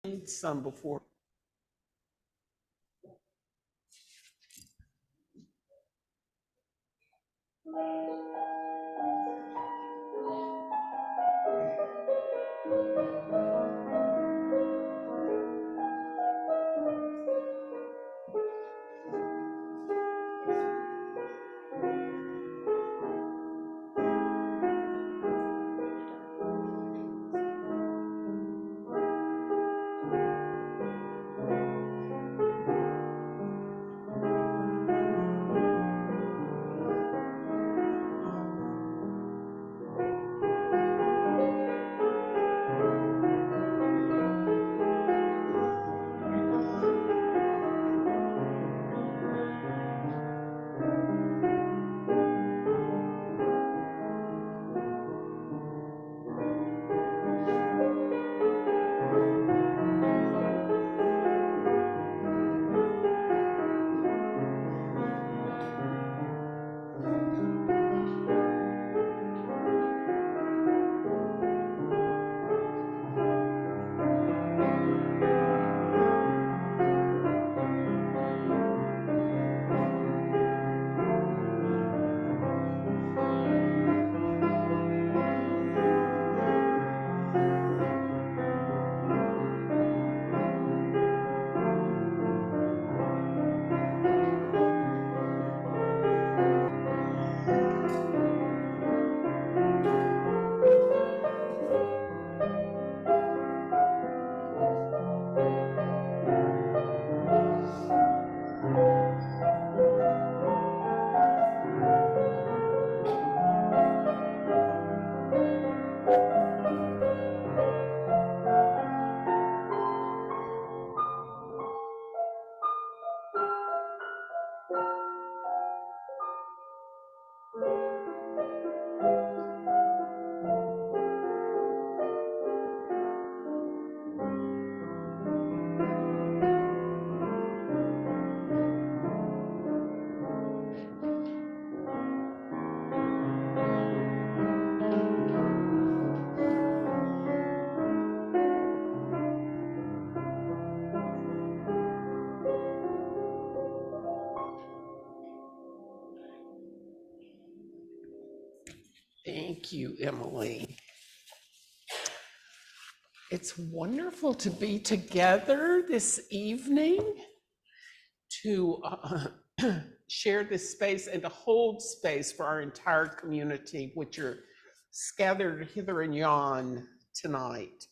Need some before. Thank you, Emily. It's wonderful to be together this evening to share this space and to hold space for our entire community, which are scattered hither and yon tonight.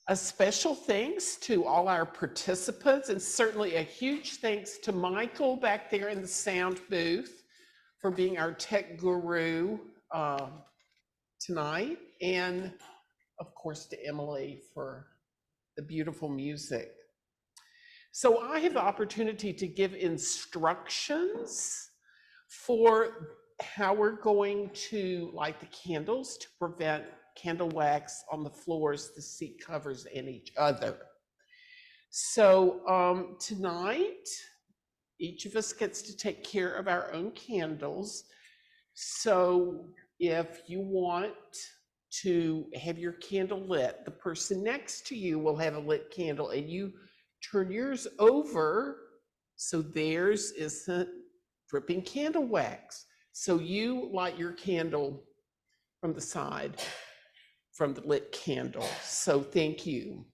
A special thanks to all our participants, and certainly a huge thanks to Michael back there in the sound booth for being our tech guru tonight, and of course to Emily for the beautiful music. So I have the opportunity to give instructions for how we're going to light the candles to prevent candle wax on the floors, the seat covers, and each other. So tonight, each of us gets to take care of our own candles. So if you want to have your candle lit, the person next to you will have a lit candle, and you turn yours over so theirs isn't dripping candle wax. So you light your candle from the side, from the lit candle. So thank you.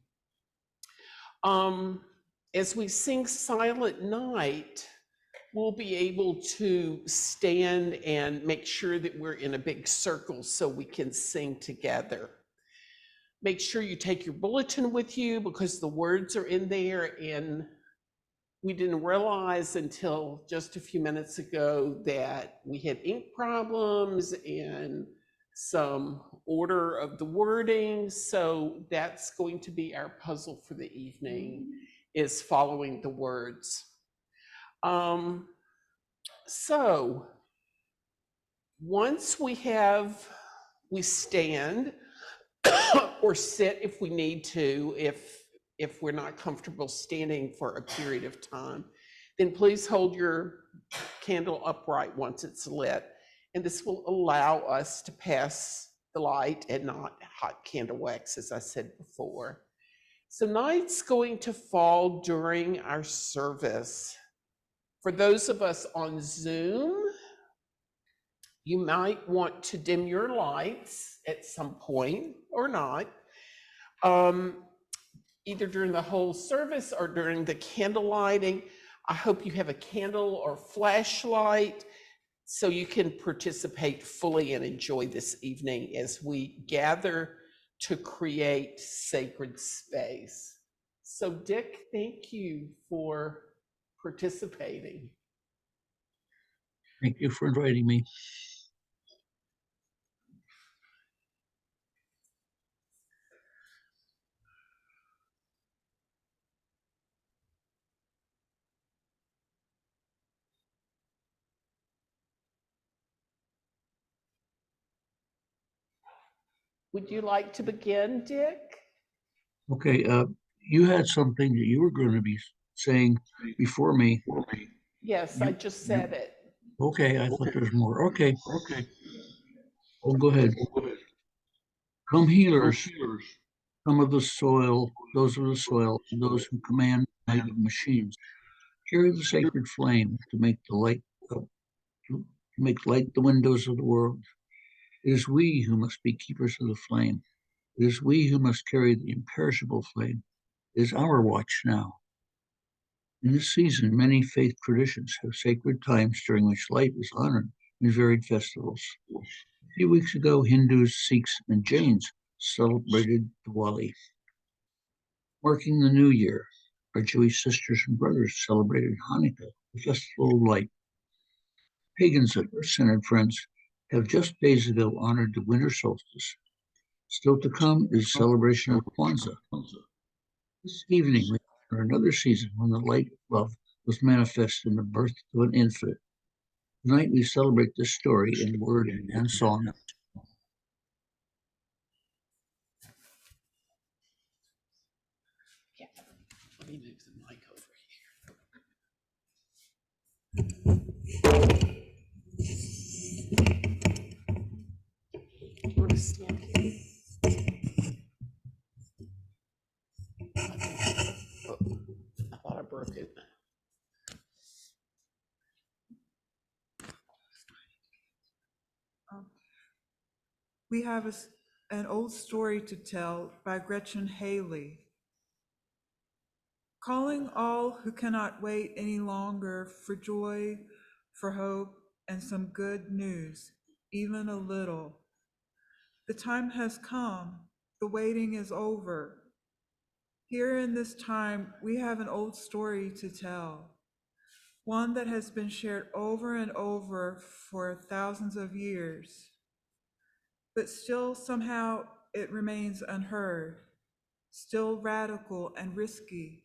As we sing Silent Night, we'll be able to stand and make sure that we're in a big circle so we can sing together. Make sure you take your bulletin with you because the words are in there, and we didn't realize until just a few minutes ago that we had ink problems and some order of the wording. So that's going to be our puzzle for the evening, is following the words. So once we stand or sit if we need to, if we're not comfortable standing for a period of time, then please hold your candle upright once it's lit. And this will allow us to pass the light and not hot candle wax, as I said before. So night's going to fall during our service. For those of us on Zoom, you might want to dim your lights at some point or not, either during the whole service or during the candle lighting. I hope you have a candle or flashlight so you can participate fully and enjoy this evening as we gather to create sacred space. So Dick, thank you for participating. Thank you for inviting me. Would you like to begin, Dick? Okay, you had something that you were going to be saying before me. Yes, I just said it. Okay, I thought there was more. Okay, well, go ahead. Come healers, come of the soil, those of the soil, and those who command mighty machines. Carry the sacred flame to make the light, to make light the windows of the world. It is we who must be keepers of the flame. It is we who must carry the imperishable flame. It is our watch now. In this season, many faith traditions have sacred times during which light is honored in varied festivals. A few weeks ago, Hindus, Sikhs, and Jains celebrated Diwali. Marking the new year, our Jewish sisters and brothers celebrated Hanukkah, the festival of light. Pagans and earth-centered friends have just days ago honored the winter solstice. Still to come is celebration of Kwanzaa. This evening, we honor another season when the light of love was manifest in the birth of an infant. Tonight, we celebrate this story in word and song. Yeah. Let me move the mic over here. You want to stand here? Oh, I thought I broke it. We have an old story to tell by Gretchen Haley. Calling all who cannot wait any longer for joy, for hope, and some good news, even a little. The time has come, the waiting is over. Here in this time, we have an old story to tell, one that has been shared over and over for thousands of years. But still somehow it remains unheard, still radical and risky.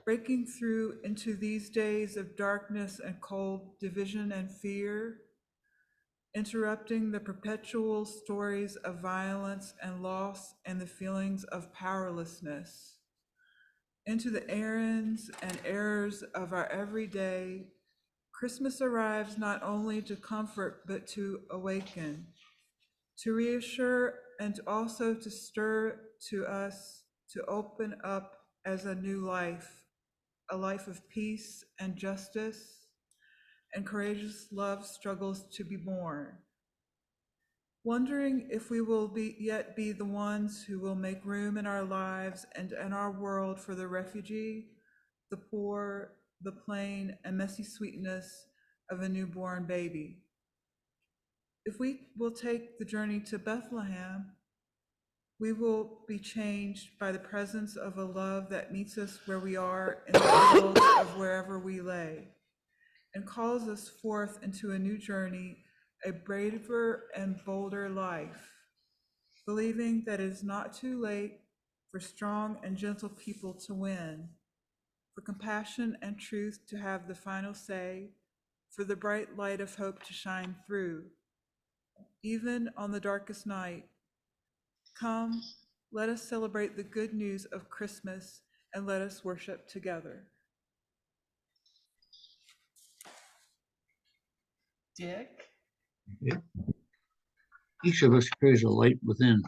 Breaking through into these days of darkness and cold, division and fear, interrupting the perpetual stories of violence and loss and the feelings of powerlessness. Into the errands and errors of our everyday, Christmas arrives not only to comfort but to awaken, to reassure, and also to stir to us to open up as a new life, a life of peace and justice, and courageous love struggles to be born. Wondering if we will yet be the ones who will make room in our lives and in our world for the refugee, the poor, the plain and messy sweetness of a newborn baby. If we will take the journey to Bethlehem, we will be changed by the presence of a love that meets us where we are in the fields of wherever we lay, and calls us forth into a new journey, a braver and bolder life, believing that it is not too late for strong and gentle people to win, for compassion and truth to have the final say, for the bright light of hope to shine through, even on the darkest night. Come, let us celebrate the good news of Christmas and let us worship together. Dick? Okay. Each of us carries a light within.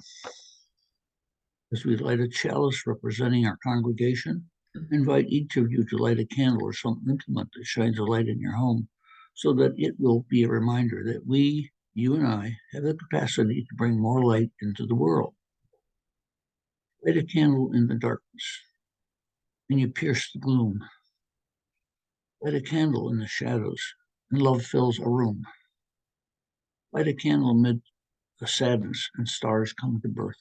As we light a chalice representing our congregation, I invite each of you to light a candle or something implement that shines a light in your home so that it will be a reminder that we, you and I, have the capacity to bring more light into the world. Light a candle in the darkness, and you pierce the gloom. Light a candle in the shadows, and love fills a room. Light a candle amid the sadness, and stars come to birth.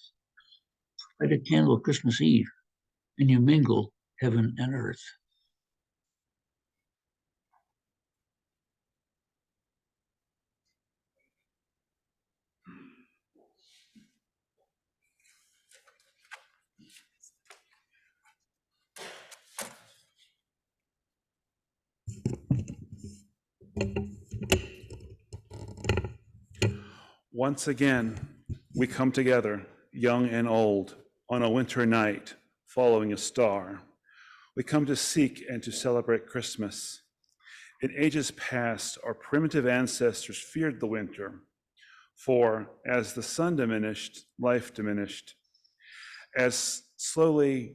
Light a candle Christmas Eve, and you mingle heaven and earth. Once again, we come together, young and old, on a winter night following a star. We come to seek and to celebrate Christmas. In ages past, our primitive ancestors feared the winter, for as the sun diminished, life diminished. As the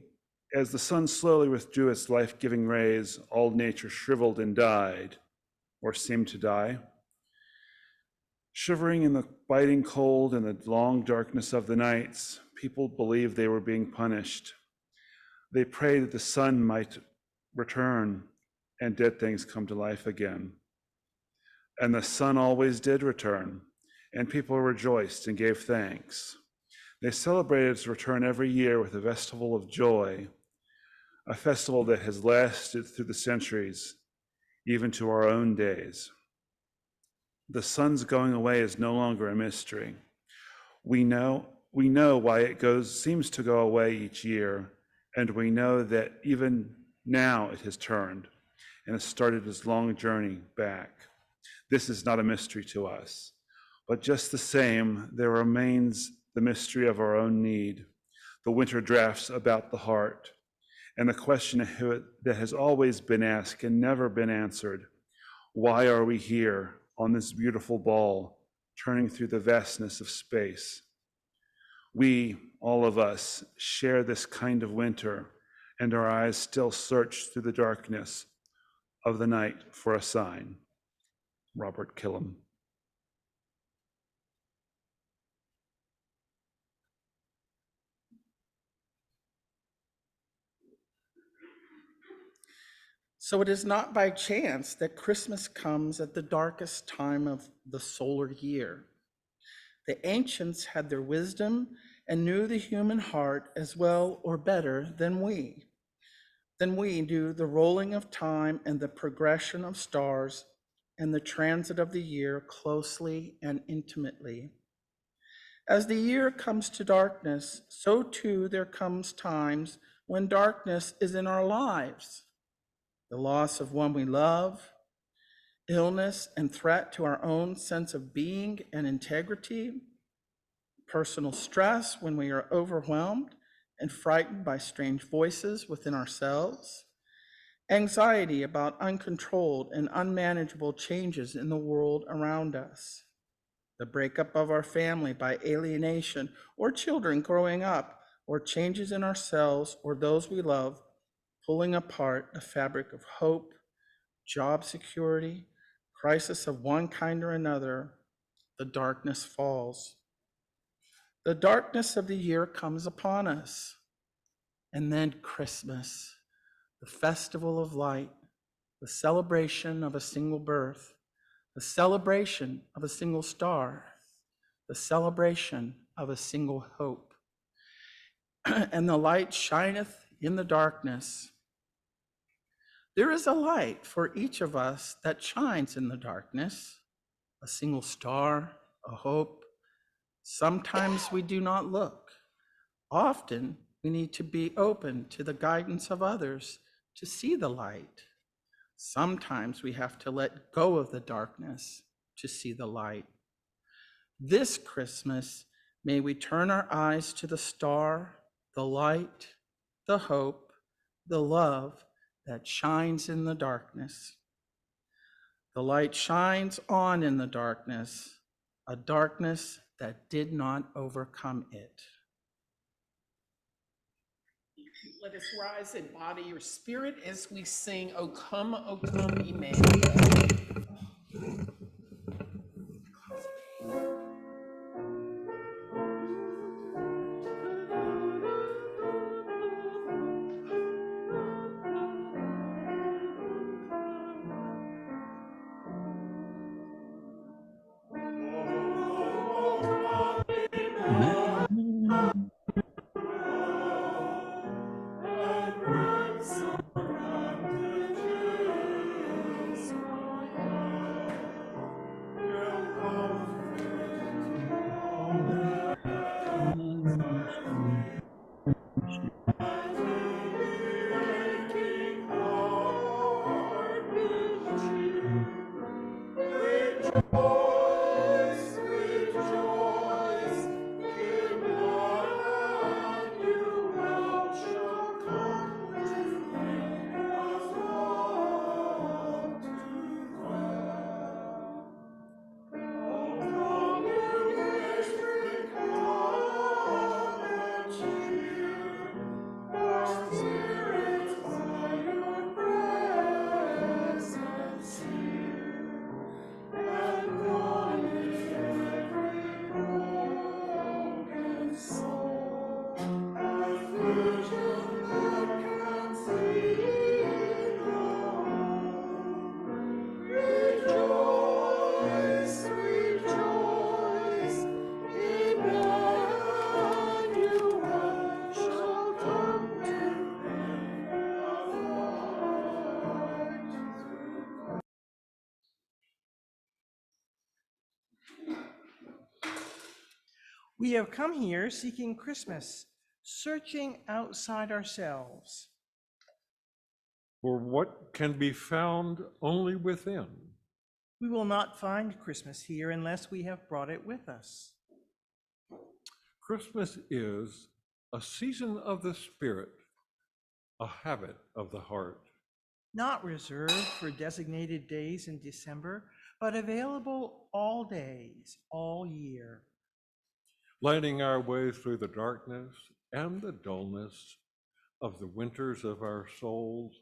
sun slowly withdrew its life-giving rays, all nature shriveled and died, or seemed to die. Shivering in the biting cold and the long darkness of the nights, people believed they were being punished. They prayed that the sun might return and dead things come to life again. And the sun always did return, and people rejoiced and gave thanks. They celebrated its return every year with a festival of joy, a festival that has lasted through the centuries, even to our own days. The sun's going away is no longer a mystery. We know why it seems to go away each year, and we know that even now it has turned and has started its long journey back. This is not a mystery to us, but just the same, there remains the mystery of our own need, the winter drafts about the heart, and the question that has always been asked and never been answered: why are we here on this beautiful ball, turning through the vastness of space? We, all of us, share this kind of winter, and our eyes still search through the darkness of the night for a sign. Robert Killam. So it is not by chance that Christmas comes at the darkest time of the solar year. The ancients had their wisdom and knew the human heart as well or better than we. Then we do the rolling of time and the progression of stars and the transit of the year closely and intimately. As the year comes to darkness, so too there comes times when darkness is in our lives. The loss of one we love, illness and threat to our own sense of being and integrity, personal stress when we are overwhelmed and frightened by strange voices within ourselves, anxiety about uncontrolled and unmanageable changes in the world around us, the breakup of our family by alienation or children growing up, or changes in ourselves or those we love, pulling apart the fabric of hope, job security, crisis of one kind or another. The darkness falls. The darkness of the year comes upon us. And then Christmas, the festival of light, the celebration of a single birth, the celebration of a single star, the celebration of a single hope. And the light shineth in the darkness. There is a light for each of us that shines in the darkness, a single star, a hope. Sometimes we do not look. Often we need to be open to the guidance of others to see the light. Sometimes we have to let go of the darkness to see the light. This Christmas, may we turn our eyes to the star, the light, the hope, the love that shines in the darkness. The light shines on in the darkness, a darkness that did not overcome it. Let us rise in body or spirit as we sing, O come, Emmanuel. We have come here seeking Christmas, searching outside ourselves. For what can be found only within. We will not find Christmas here unless we have brought it with us. Christmas is a season of the spirit, a habit of the heart. Not reserved for designated days in December, but available all days, all year. Lighting our way through the darkness and the dullness of the winters of our souls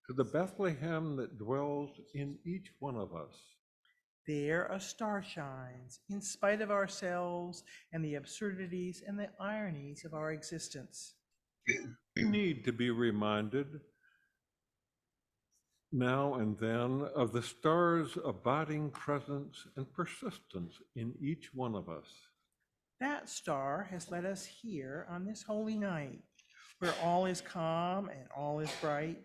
to the Bethlehem that dwells in each one of us. There a star shines in spite of ourselves and the absurdities and the ironies of our existence. We need to be reminded now and then of the star's abiding presence and persistence in each one of us. That star has led us here on this holy night, where all is calm and all is bright.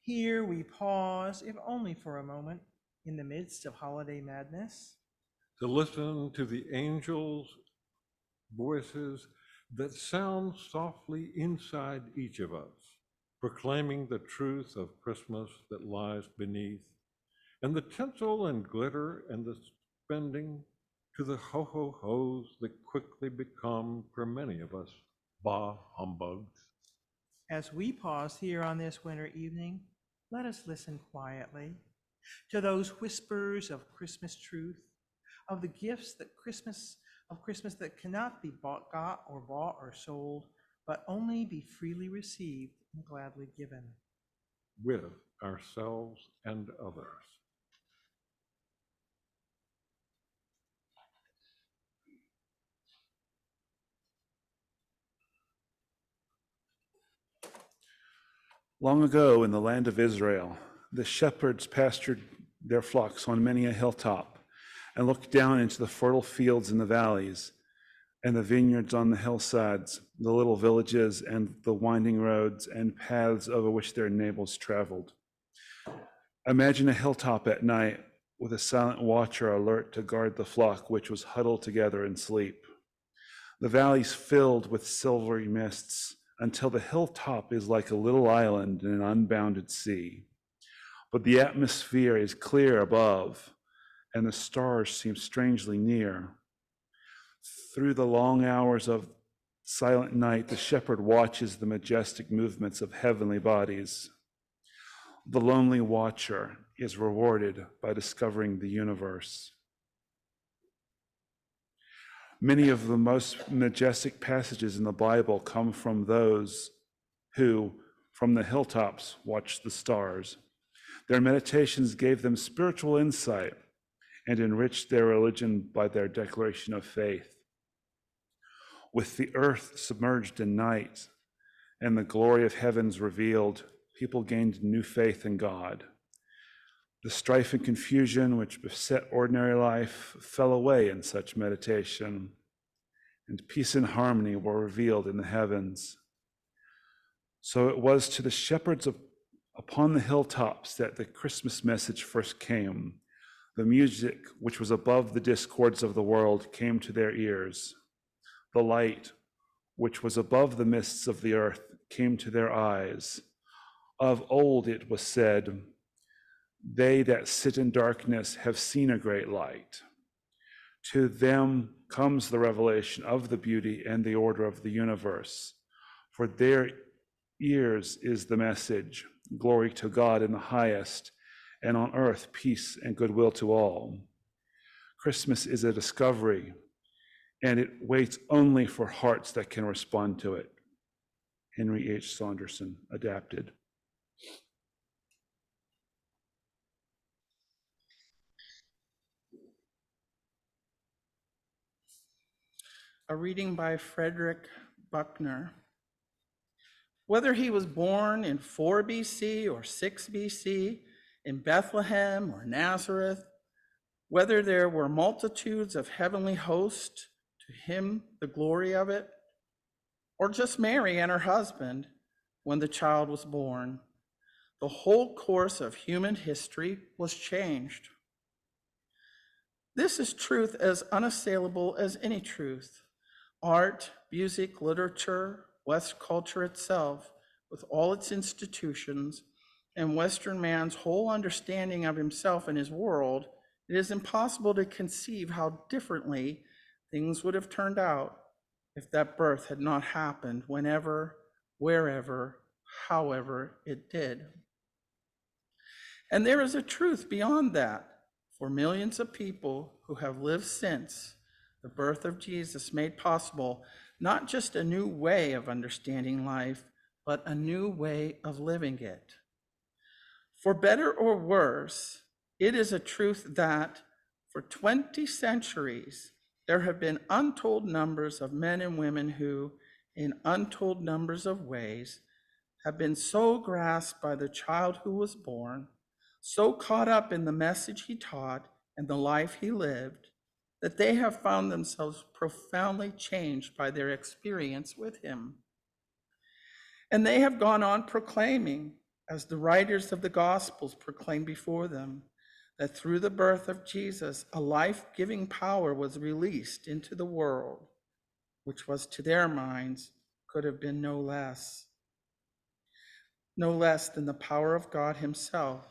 Here we pause, if only for a moment, in the midst of holiday madness, To listen to the angels' voices that sound softly inside each of us, proclaiming the truth of Christmas that lies beneath, and the tinsel and glitter and the spending to the ho-ho-hos that quickly become, for many of us, bah humbugs. as we pause here on this winter evening, let us listen quietly to those whispers of Christmas truth, of the gifts that Christmas that cannot be got or bought or sold, but only be freely received and gladly given. With ourselves and others. Long ago in the land of Israel, the shepherds pastured their flocks on many a hilltop and looked down into the fertile fields in the valleys and the vineyards on the hillsides, the little villages and the winding roads and paths over which their neighbors traveled. Imagine a hilltop at night with a silent watcher alert to guard the flock which was huddled together in sleep. The valleys filled with silvery mists until the hilltop is like a little island in an unbounded sea. But the atmosphere is clear above, and the stars seem strangely near. Through the long hours of silent night, the shepherd watches the majestic movements of heavenly bodies. The lonely watcher is rewarded by discovering the universe. Many of the most majestic passages in the Bible come from those who, from the hilltops, watched the stars. Their meditations gave them spiritual insight and enriched their religion by their declaration of faith. With the earth submerged in night and the glory of heavens revealed, people gained new faith in God. The strife and confusion which beset ordinary life fell away in such meditation, and peace and harmony were revealed in the heavens. So it was to the shepherds upon the hilltops that the Christmas message first came. The music which was above the discords of the world came to their ears. The light which was above the mists of the earth came to their eyes. Of old it was said, "They that sit in darkness have seen a great light." To them comes the revelation of the beauty and the order of the universe. For their ears is the message, glory to God in the highest, and on earth peace and goodwill to all. Christmas is a discovery, and it waits only for hearts that can respond to it. Henry H. Saunderson, adapted. A reading by Frederick Buckner. Whether he was born in 4 BC or 6 BC, in Bethlehem or Nazareth, whether there were multitudes of heavenly hosts, to him the glory of it, or just Mary and her husband when the child was born, the whole course of human history was changed. This is truth as unassailable as any truth. Art, music, literature, West culture itself, with all its institutions, and Western man's whole understanding of himself and his world, it is impossible to conceive how differently things would have turned out if that birth had not happened whenever, wherever, however it did. And there is a truth beyond that for millions of people who have lived since the birth of Jesus made possible not just a new way of understanding life, but a new way of living it. For better or worse, it is a truth that for 20 centuries, there have been untold numbers of men and women who, in untold numbers of ways, have been so grasped by the child who was born, so caught up in the message he taught and the life he lived, that they have found themselves profoundly changed by their experience with him. And they have gone on proclaiming, as the writers of the Gospels proclaimed before them, that through the birth of Jesus, a life-giving power was released into the world, which was to their minds could have been no less than the power of God himself.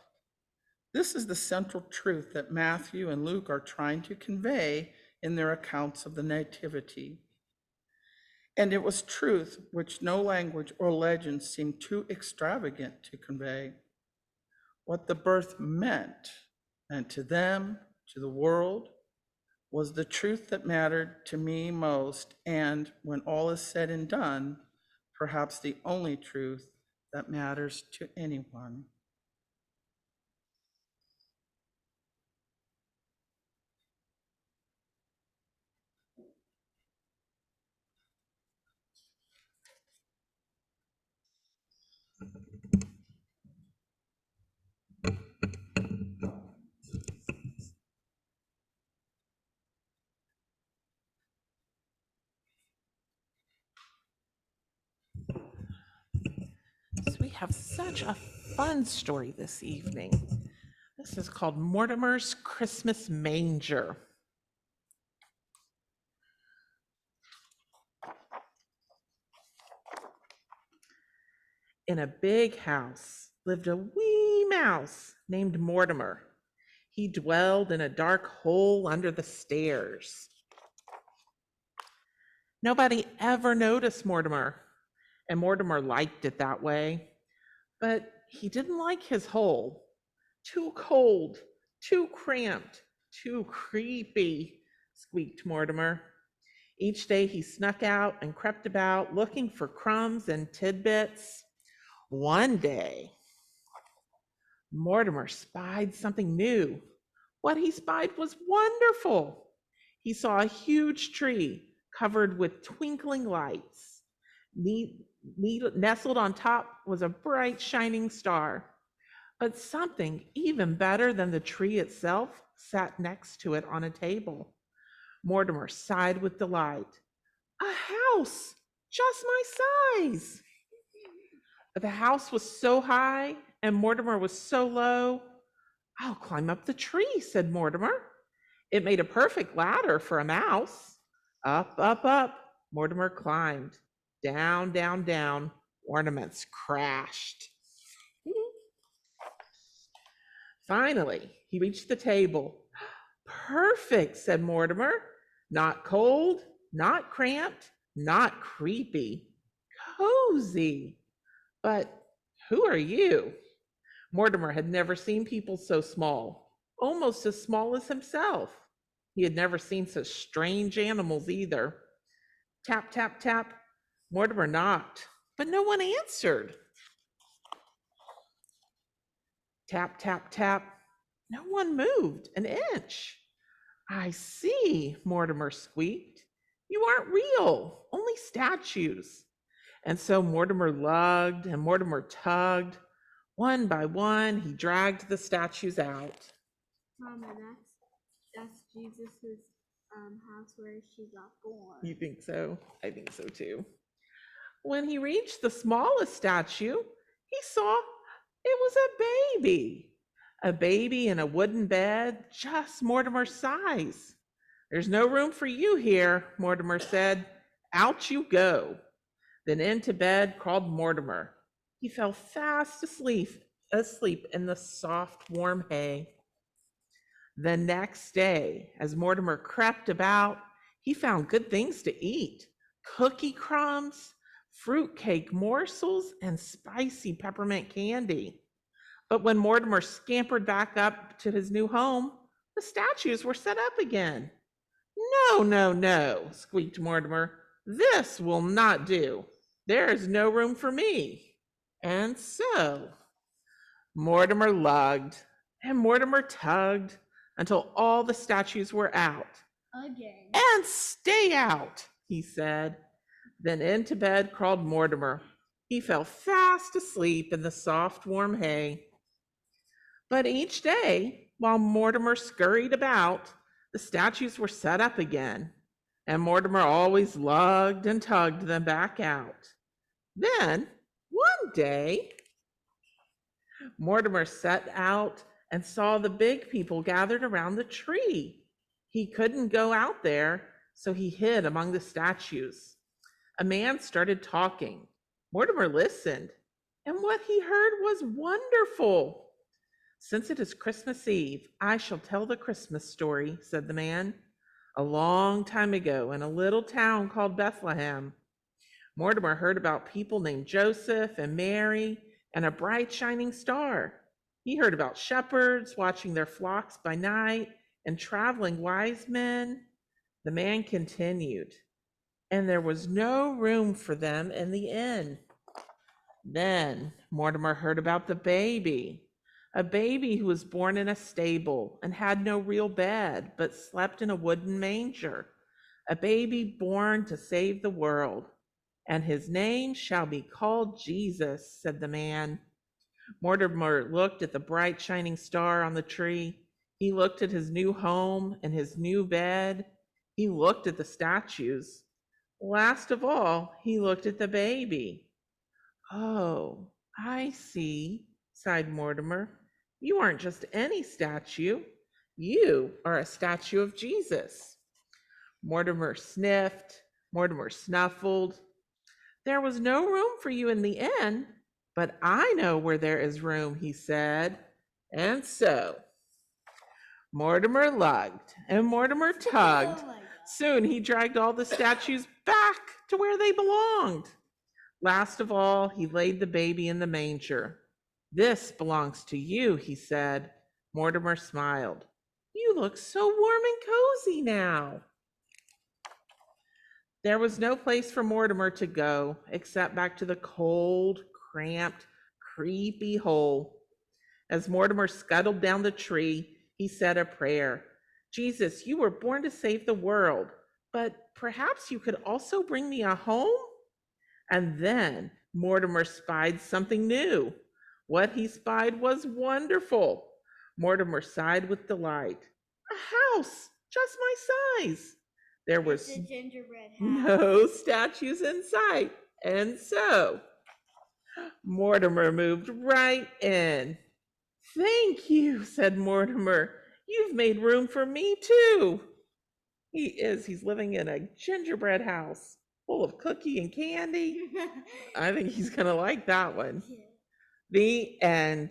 This is the central truth that Matthew and Luke are trying to convey in their accounts of the Nativity. And it was truth which no language or legend seemed too extravagant to convey. What the birth meant, and to them, to the world, was the truth that mattered to me most, and when all is said and done, perhaps the only truth that matters to anyone. So we have such a fun story this evening. This is called Mortimer's Christmas Manger. In a big house lived a wee mouse named Mortimer. He dwelled in a dark hole under the stairs. Nobody ever noticed Mortimer, and Mortimer liked it that way. But he didn't like his hole. Too cold, too cramped, too creepy, squeaked Mortimer. Each day he snuck out and crept about looking for crumbs and tidbits. One day, Mortimer spied something new. What he spied was wonderful. He saw a huge tree covered with twinkling lights. Nestled on top was a bright shining star. But something even better than the tree itself sat next to it on a table. Mortimer sighed with delight. A house, just my size. But the house was so high and Mortimer was so low. I'll climb up the tree, said Mortimer. It made a perfect ladder for a mouse. Up, up, up, Mortimer climbed. Down, down, down, ornaments crashed. Finally, he reached the table. Perfect, said Mortimer. Not cold, not cramped, not creepy. Cozy. But who are you? Mortimer had never seen people so small, almost as small as himself. He had never seen such strange animals either. Tap, tap, tap. Mortimer knocked, but no one answered. Tap, tap, tap. No one moved an inch. I see, Mortimer squeaked. You aren't real, only statues. And so Mortimer lugged and Mortimer tugged. One by one, he dragged the statues out. Mama, that's Jesus's house where she got born. You think so? I think so too. When he reached the smallest statue, he saw it was a baby. A baby in a wooden bed, just Mortimer's size. There's no room for you here, Mortimer said. Out you go. Then into bed crawled Mortimer. He fell fast asleep in the soft, warm hay. The next day, as Mortimer crept about, he found good things to eat. Cookie crumbs, fruitcake morsels, and spicy peppermint candy. But when Mortimer scampered back up to his new home, the statues were set up again. No, no, no, squeaked Mortimer. This will not do. There is no room for me. And so Mortimer lugged and Mortimer tugged until all the statues were out. Again. And stay out, he said. Then into bed crawled Mortimer. He fell fast asleep in the soft, warm hay. But each day, while Mortimer scurried about, the statues were set up again, and Mortimer always lugged and tugged them back out. Then, one day, Mortimer set out and saw the big people gathered around the tree. He couldn't go out there, so he hid among the statues. A man started talking. Mortimer listened, and what he heard was wonderful. Since it is Christmas Eve, I shall tell the Christmas story, said the man. A long time ago, in a little town called Bethlehem, Mortimer heard about people named Joseph and Mary and a bright shining star. He heard about shepherds watching their flocks by night and traveling wise men. The man continued, and there was no room for them in the inn. Then Mortimer heard about the baby. A baby who was born in a stable and had no real bed, but slept in a wooden manger. A baby born to save the world. And his name shall be called Jesus, said the man. Mortimer looked at the bright shining star on the tree. He looked at his new home and his new bed. He looked at the statues. Last of all, he looked at the baby. Oh, I see, sighed Mortimer. You aren't just any statue. You are a statue of Jesus. Mortimer sniffed. Mortimer snuffled. There was no room for you in the inn, but I know where there is room, he said. And so Mortimer lugged and Mortimer tugged. Oh my God. Soon he dragged all the statues back to where they belonged. Last of all, he laid the baby in the manger. This belongs to you, he said. Mortimer smiled. You look so warm and cozy now. There was no place for Mortimer to go except back to the cold, cramped, creepy hole. As Mortimer scuttled down the tree, he said a prayer. Jesus, you were born to save the world, but perhaps you could also bring me a home? And then Mortimer spied something new. What he spied was wonderful. Mortimer sighed with delight. A house, just my size. There was It's a gingerbread house. no statues in sight. And so Mortimer moved right in. Thank you, said Mortimer. You've made room for me too. He's living in a gingerbread house full of cookie and candy. I think he's going to like that one. Yeah. The end.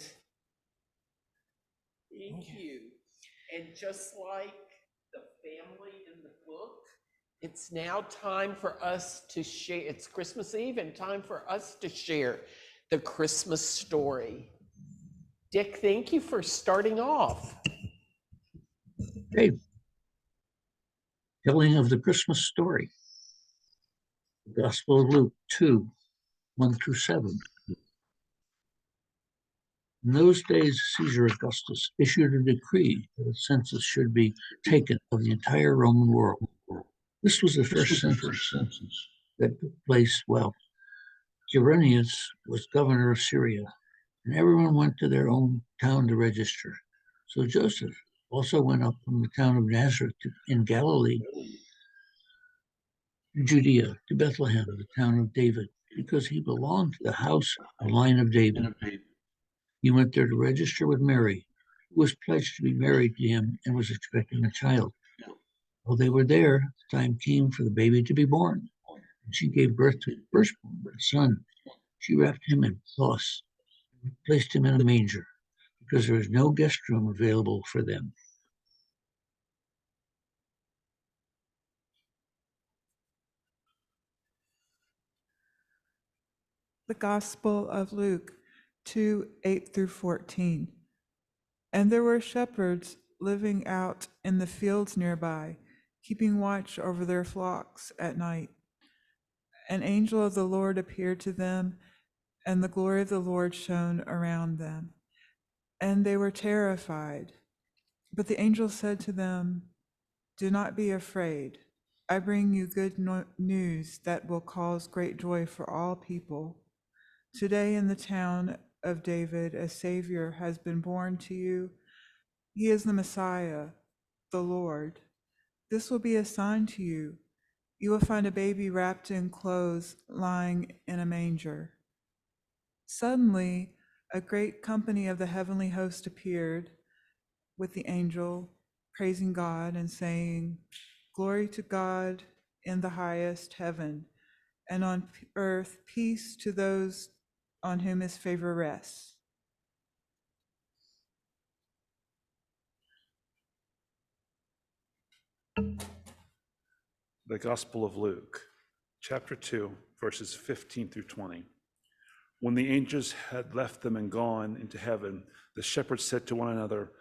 Thank you. And just like the family in the book, it's now time for us to share. It's Christmas Eve and time for us to share the Christmas story. Dick, thank you for starting off. Okay. Telling of the Christmas story. The Gospel of Luke 2, 1-7. In those days, Caesar Augustus issued a decree that a census should be taken of the entire Roman world. This was the first census that took place while Quirinius was governor of Syria, and everyone went to their own town to register. So Joseph also went up from the town of Nazareth in Galilee, Judea, to Bethlehem, the town of David, because he belonged to the house and line of David. He went there to register with Mary, who was pledged to be married to him and was expecting a child. While they were there, the time came for the baby to be born, and she gave birth to the firstborn, a son. She wrapped him in cloths and placed him in a manger, because there was no guest room available for them. The Gospel of Luke 2, 8-14. And there were shepherds living out in the fields nearby, keeping watch over their flocks at night. An angel of the Lord appeared to them, and the glory of the Lord shone around them. And they were terrified. But the angel said to them, "Do not be afraid. I bring you good news that will cause great joy for all people. Today in the town of David, a Savior has been born to you. He is the Messiah, the Lord. This will be a sign to you. You will find a baby wrapped in clothes lying in a manger." Suddenly, a great company of the heavenly host appeared with the angel, praising God and saying, "Glory to God in the highest heaven, and on earth peace to those on whom his favor rests." The Gospel of Luke, chapter 2, verses 15-20. When the angels had left them and gone into heaven, the shepherds said to one another,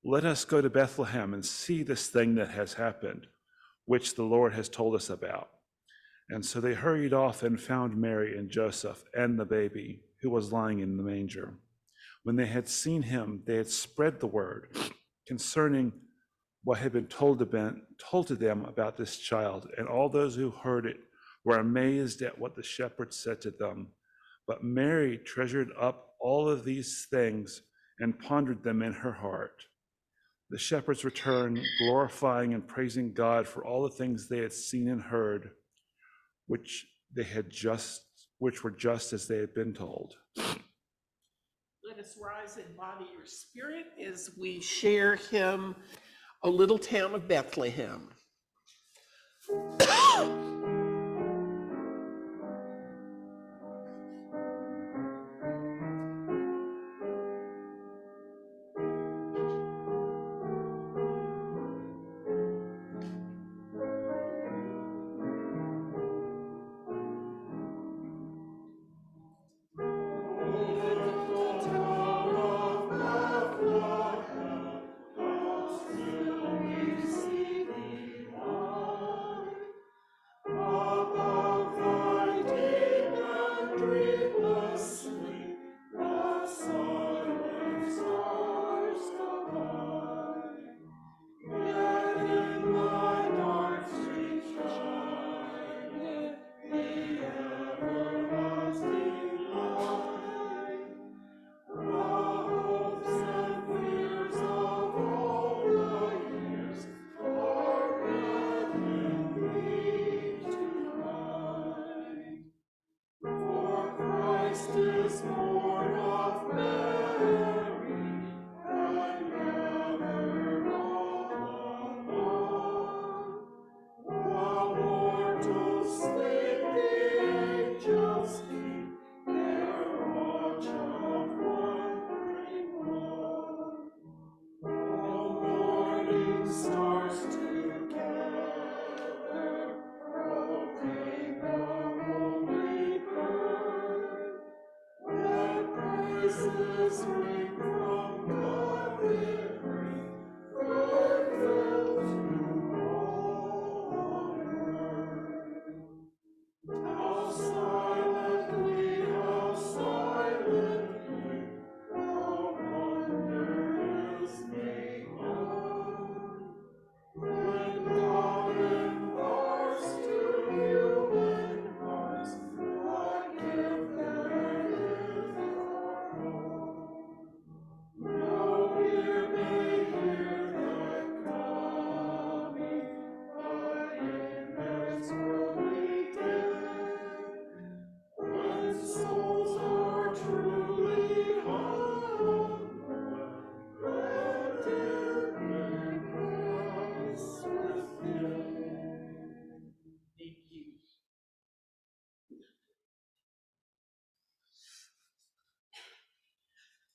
"Let us go to Bethlehem and see this thing that has happened, which the Lord has told us about." And so they hurried off and found Mary and Joseph and the baby, who was lying in the manger. When they had seen him, they had spread the word concerning what had been told to them about this child, and all those who heard it were amazed at what the shepherds said to them. But Mary treasured up all of these things and pondered them in her heart. The shepherds returned, glorifying and praising God for all the things they had seen and heard, which were just as they had been told. Let us rise in body or spirit as we share him, O Little Town of Bethlehem.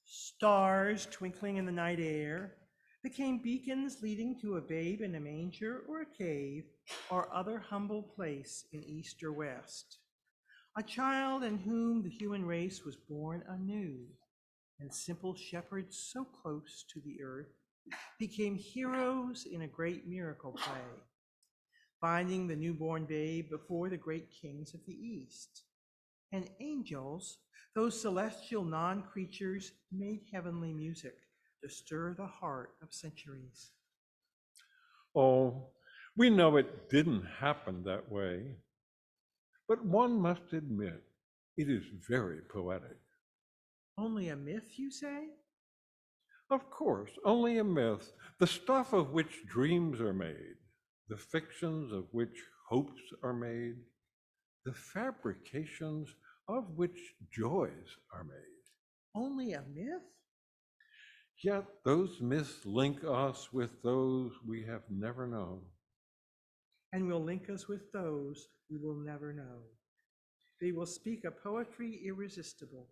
Stars twinkling in the night air became beacons leading to a babe in a manger or a cave or other humble place in east or west. A child in whom the human race was born anew, and simple shepherds so close to the earth became heroes in a great miracle play, finding the newborn babe before the great kings of the east. And angels, those celestial non-creatures, made heavenly music to stir the heart of centuries. Oh, we know it didn't happen that way, but one must admit it is very poetic. Only a myth, you say? Of course, only a myth, the stuff of which dreams are made, the fictions of which hopes are made, the fabrications of which joys are made. Only a myth? Yet those myths link us with those we have never known. And will link us with those we will never know. They will speak a poetry irresistible.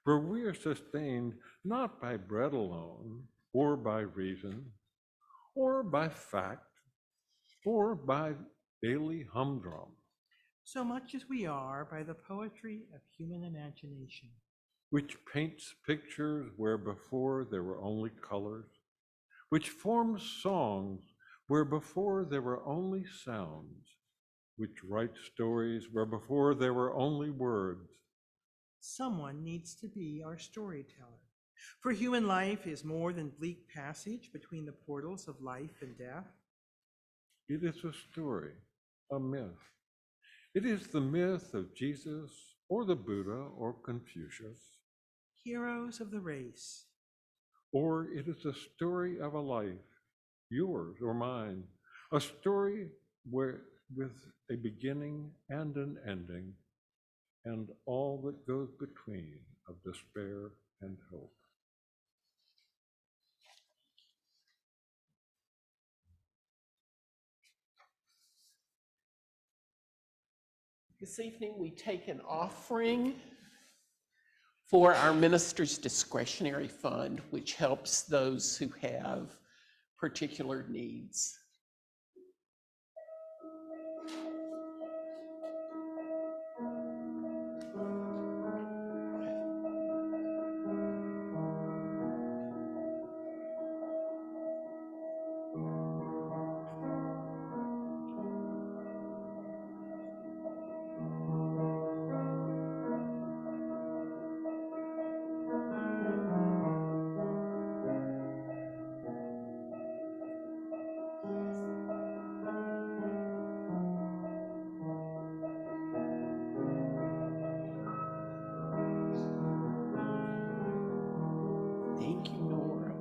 For we are sustained not by bread alone, or by reason, or by fact, or by daily humdrum, So much as we are by the poetry of human imagination. which paints pictures where before there were only colors, which forms songs where before there were only sounds, which writes stories where before there were only words. Someone needs to be our storyteller. For human life is more than bleak passage between the portals of life and death. It is a story, a myth. It is the myth of Jesus or the Buddha or Confucius. Heroes of the race. Or it is a story of a life, yours or mine, a story with a beginning and an ending, and all that goes between of despair and hope. This evening, we take an offering for our Minister's Discretionary Fund, which helps those who have particular needs. Thank you, Nora.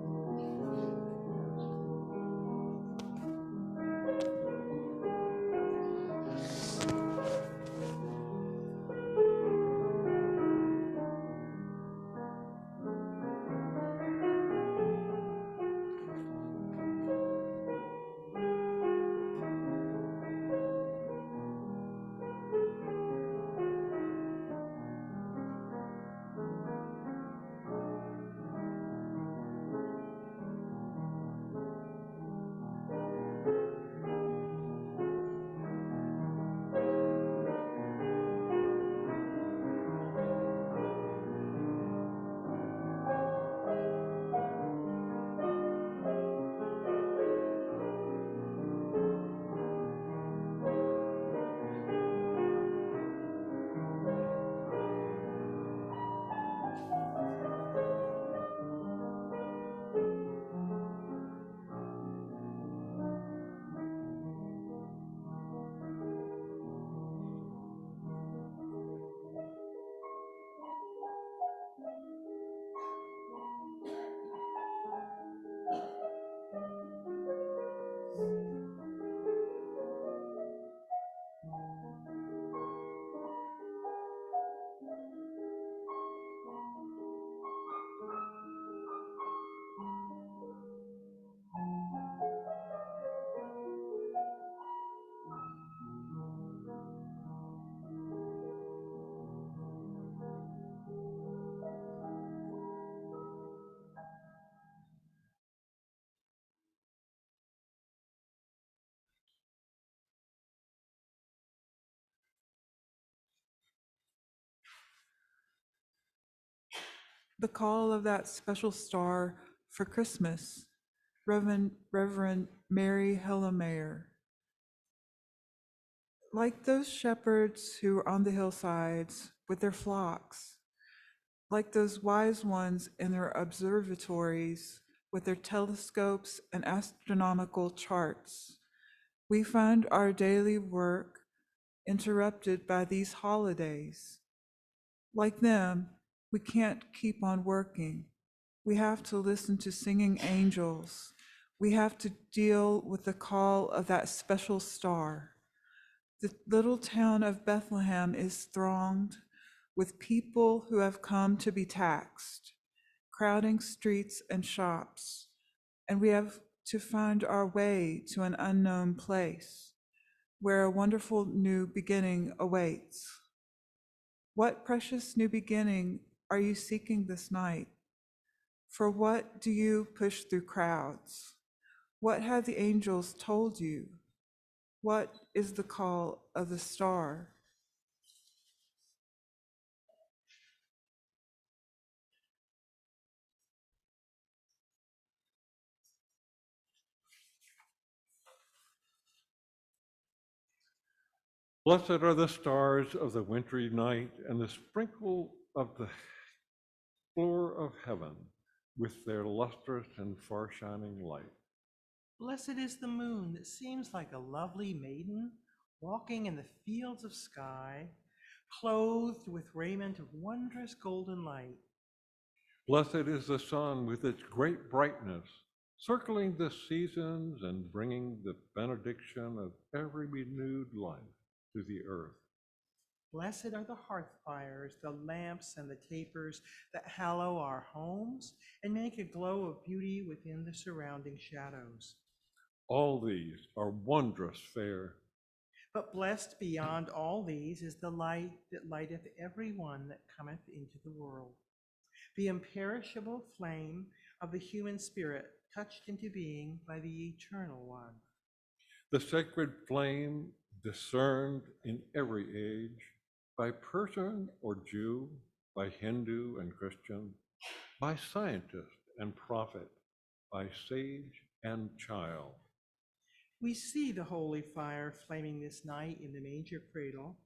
the call of that special star for Christmas, Reverend Mary Hellemayer. Like those shepherds who were on the hillsides with their flocks, like those wise ones in their observatories with their telescopes and astronomical charts, we find our daily work interrupted by these holidays. Like them, we can't keep on working. We have to listen to singing angels. We have to deal with the call of that special star. The little town of Bethlehem is thronged with people who have come to be taxed, crowding streets and shops, and we have to find our way to an unknown place where a wonderful new beginning awaits. What precious new beginning are you seeking this night? For what do you push through crowds? What have the angels told you? What is the call of the star? Blessed are the stars of the wintry night and the sprinkle of the floor of heaven with their lustrous and far-shining light. Blessed is the moon that seems like a lovely maiden walking in the fields of sky, clothed with raiment of wondrous golden light. Blessed is the sun with its great brightness, circling the seasons and bringing the benediction of every renewed life to the earth. Blessed are the hearth fires, the lamps, and the tapers that hallow our homes and make a glow of beauty within the surrounding shadows. All these are wondrous fair. But blessed beyond all these is the light that lighteth every one that cometh into the world, the imperishable flame of the human spirit touched into being by the Eternal One. The sacred flame discerned in every age, by Persian or Jew, by Hindu and Christian, by scientist and prophet, by sage and child. We see the holy fire flaming this night in the manger cradle,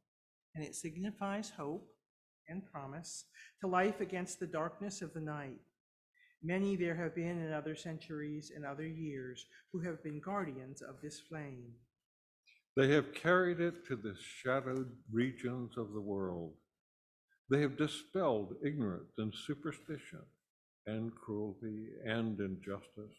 and it signifies hope and promise to life against the darkness of the night. Many there have been in other centuries and other years who have been guardians of this flame. They have carried it to the shadowed regions of the world. They have dispelled ignorance and superstition and cruelty and injustice.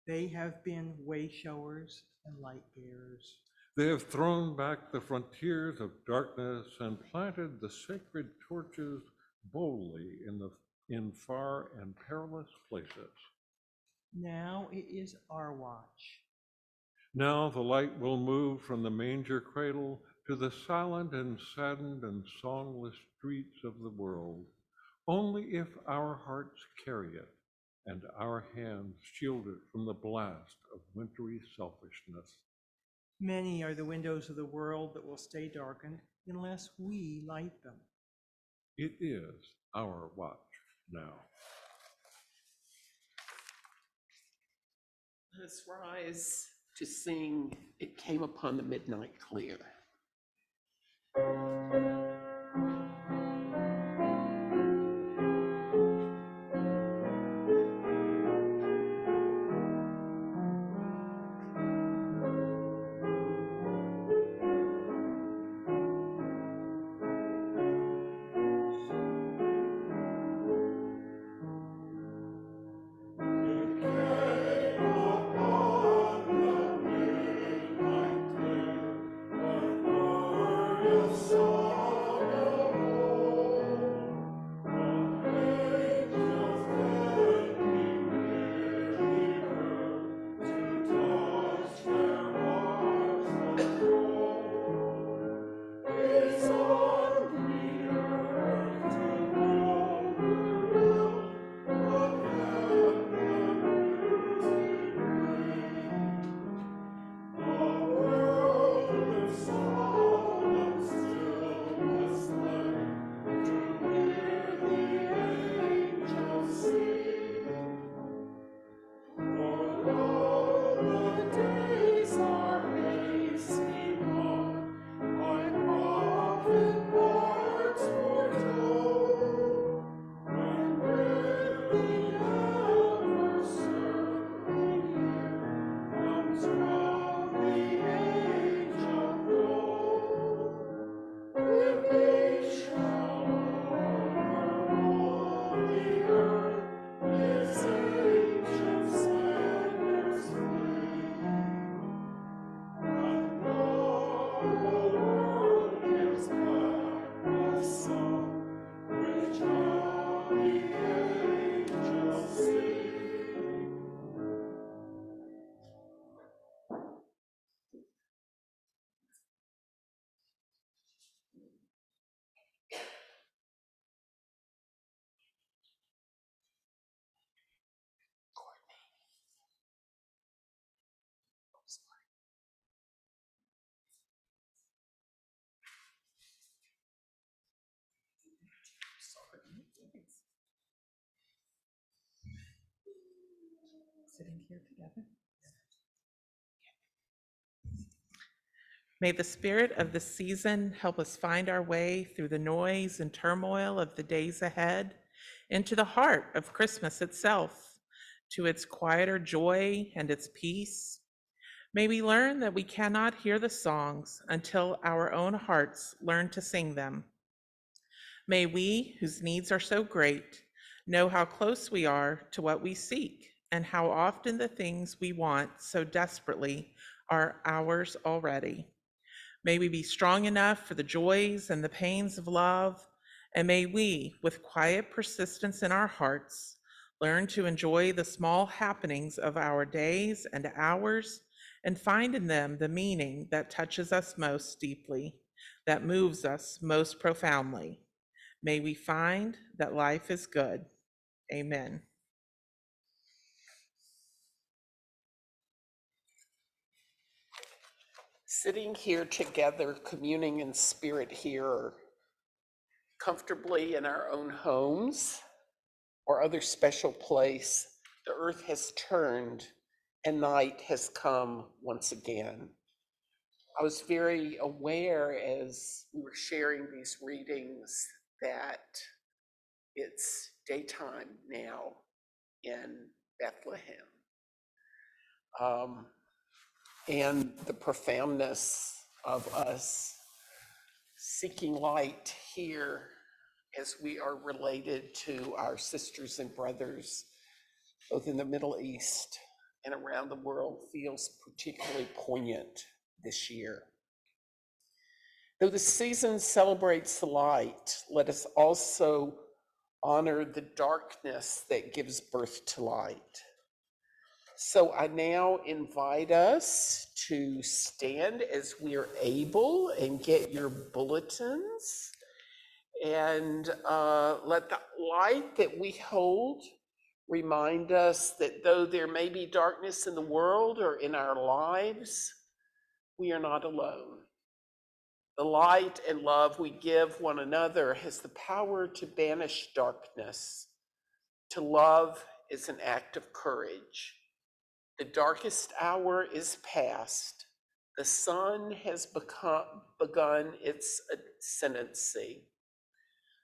They have been way showers and light bearers. They have thrown back the frontiers of darkness and planted the sacred torches boldly in far and perilous places. Now it is our watch. Now the light will move from the manger cradle to the silent and saddened and songless streets of the world, only if our hearts carry it and our hands shield it from the blast of wintry selfishness. Many are the windows of the world that will stay darkened unless we light them. It is our watch now. Let us rise to sing "It Came Upon the Midnight Clear." Sitting here together. May the spirit of the season help us find our way through the noise and turmoil of the days ahead into the heart of Christmas itself, to its quieter joy and its peace. May we learn that we cannot hear the songs until our own hearts learn to sing them. May we, whose needs are so great, know how close we are to what we seek and how often the things we want so desperately are ours already. May we be strong enough for the joys and the pains of love, and may we, with quiet persistence in our hearts, learn to enjoy the small happenings of our days and hours and find in them the meaning that touches us most deeply, that moves us most profoundly. May we find that life is good. Amen. Sitting here together, communing in spirit here, comfortably in our own homes or other special place, the earth has turned and night has come once again. I was very aware as we were sharing these readings that it's daytime now in Bethlehem. And the profoundness of us seeking light here as we are related to our sisters and brothers, both in the Middle East and around the world, feels particularly poignant this year. Though the season celebrates the light, let us also honor the darkness that gives birth to light. So I now invite us to stand as we are able and get your bulletins, and let the light that we hold remind us that though there may be darkness in the world or in our lives, we are not alone. The light and love we give one another has the power to banish darkness. To love is an act of courage. The darkest hour is past. The sun has begun its ascendancy.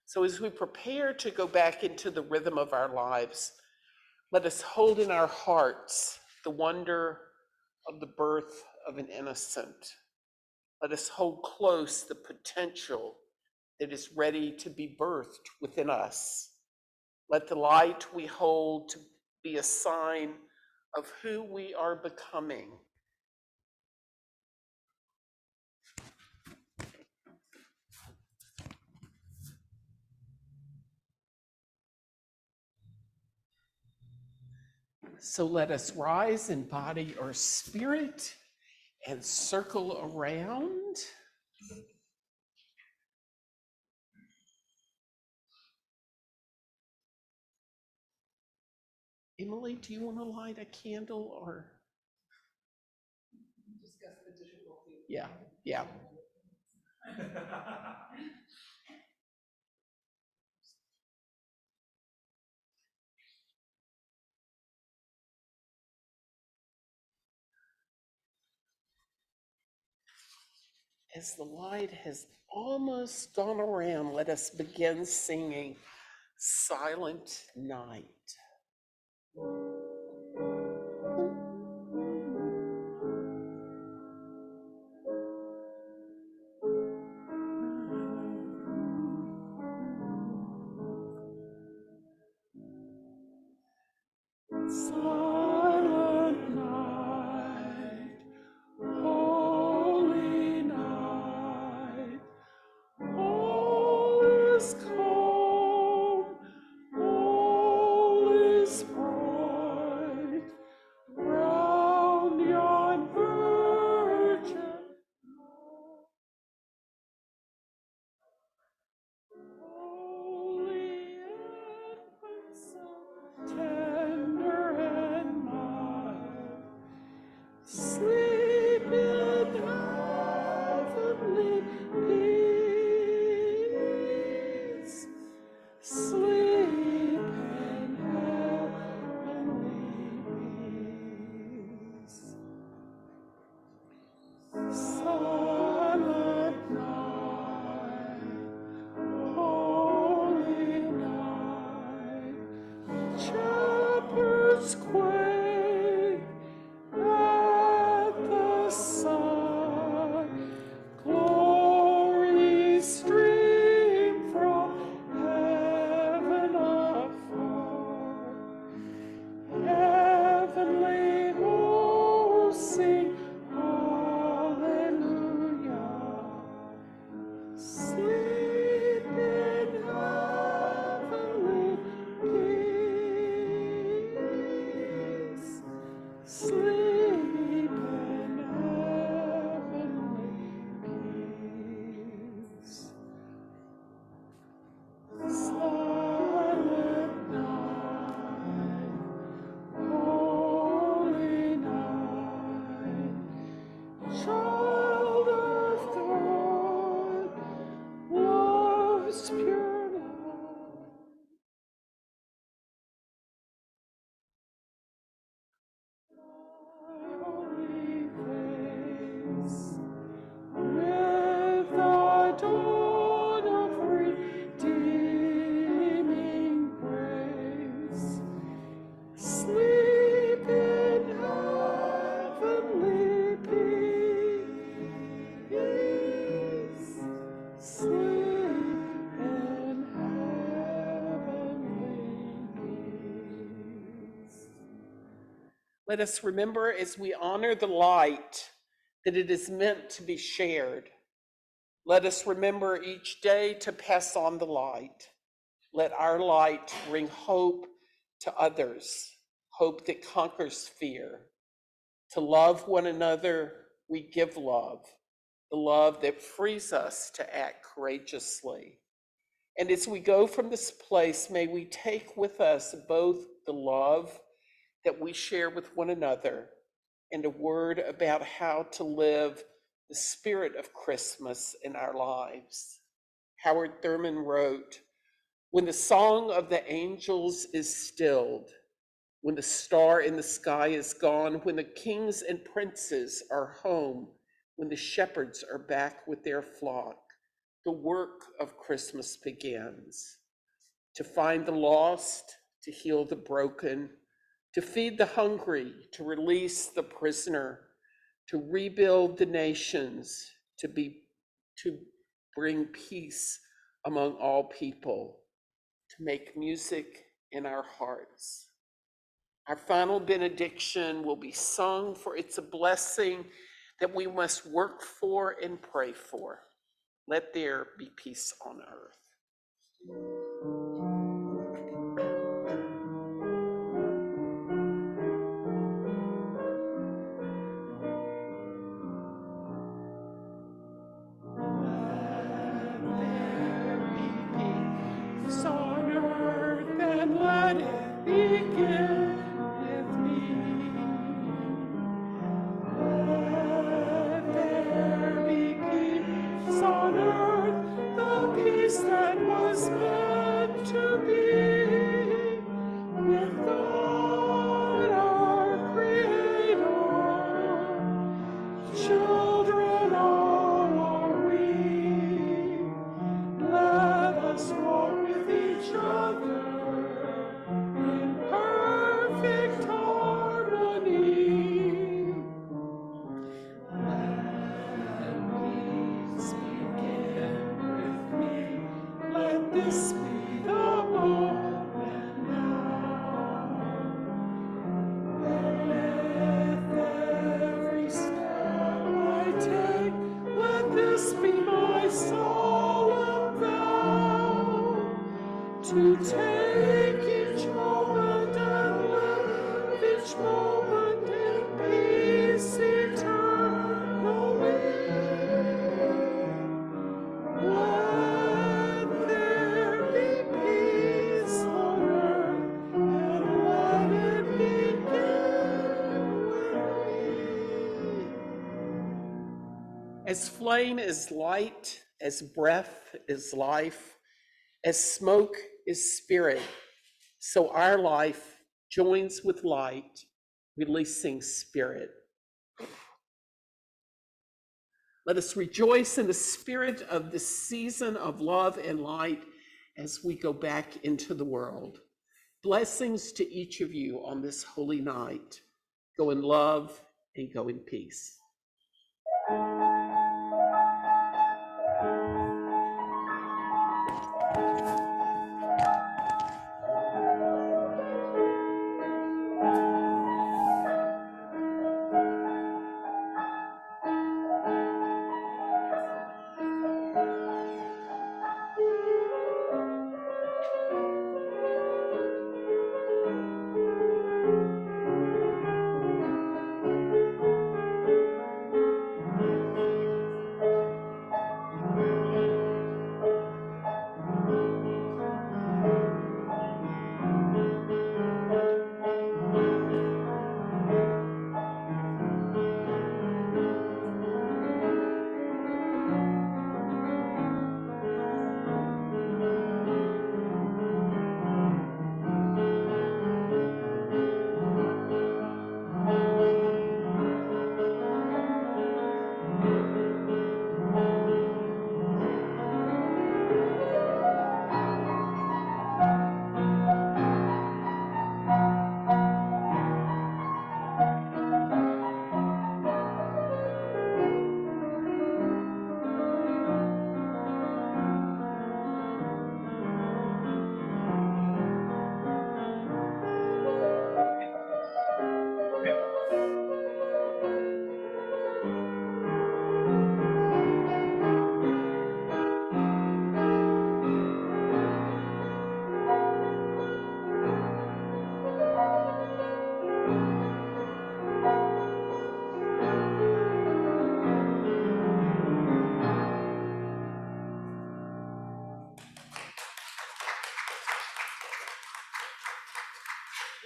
So as we prepare to go back into the rhythm of our lives, let us hold in our hearts the wonder of the birth of an innocent. Let us hold close the potential that is ready to be birthed within us. Let the light we hold to be a sign of who we are becoming. So let us rise in body or spirit and circle around. Emily, do you want to light a candle or? Discuss the difficulty. Yeah. As the light has almost gone around, let us begin singing Silent Night. Silent night, holy night, all is calm, all is bright, round yon virgin throne. Holy infant, so tender and Let us remember as we honor the light that it is meant to be shared. Let us remember each day to pass on the light. Let our light bring hope to others, hope that conquers fear. To love one another, we give love, the love that frees us to act courageously. And as we go from this place, may we take with us both the love that we share with one another and a word about how to live the spirit of Christmas in our lives. Howard Thurman wrote, "When the song of the angels is stilled, when the star in the sky is gone, when the kings and princes are home, when the shepherds are back with their flock, the work of Christmas begins. To find the lost, to heal the broken, to feed the hungry, to release the prisoner, to rebuild the nations, to bring peace among all people, to make music in our hearts." Our final benediction will be sung, for it's a blessing that we must work for and pray for. Let there be peace on earth. Peace on earth, and let it begin with me. Let there be peace on earth, the peace that was meant to be with God our Creator. Children all are we. Let us walk with each other in perfect harmony. Let peace begin with me. Let this be the moment now. With every step I take, let this be my solemn vow, to take each moment and live each moment in peace eternally. Let there be peace on earth, and let it begin with me. As flame is light, as breath is life, as smoke is spirit, so our life joins with light, releasing spirit. Let us rejoice in the spirit of this season of love and light as we go back into the world. Blessings to each of you on this holy night. Go in love and go in peace.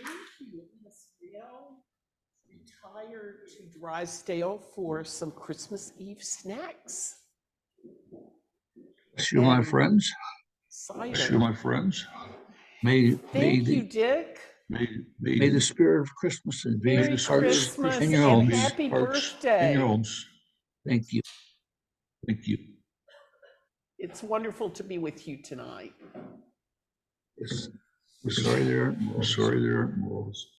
Thank you, Miss Dale. Retire to Drysdale for some Christmas Eve snacks. Bless you, my friends. Cider. My friends. May Thank you, the Dick. may the spirit of Christmas invade Merry your hearts Christmas and your and homes. happy birthday. Thank you. Thank you. It's wonderful to be with you tonight. Yes. We're sorry there aren't more.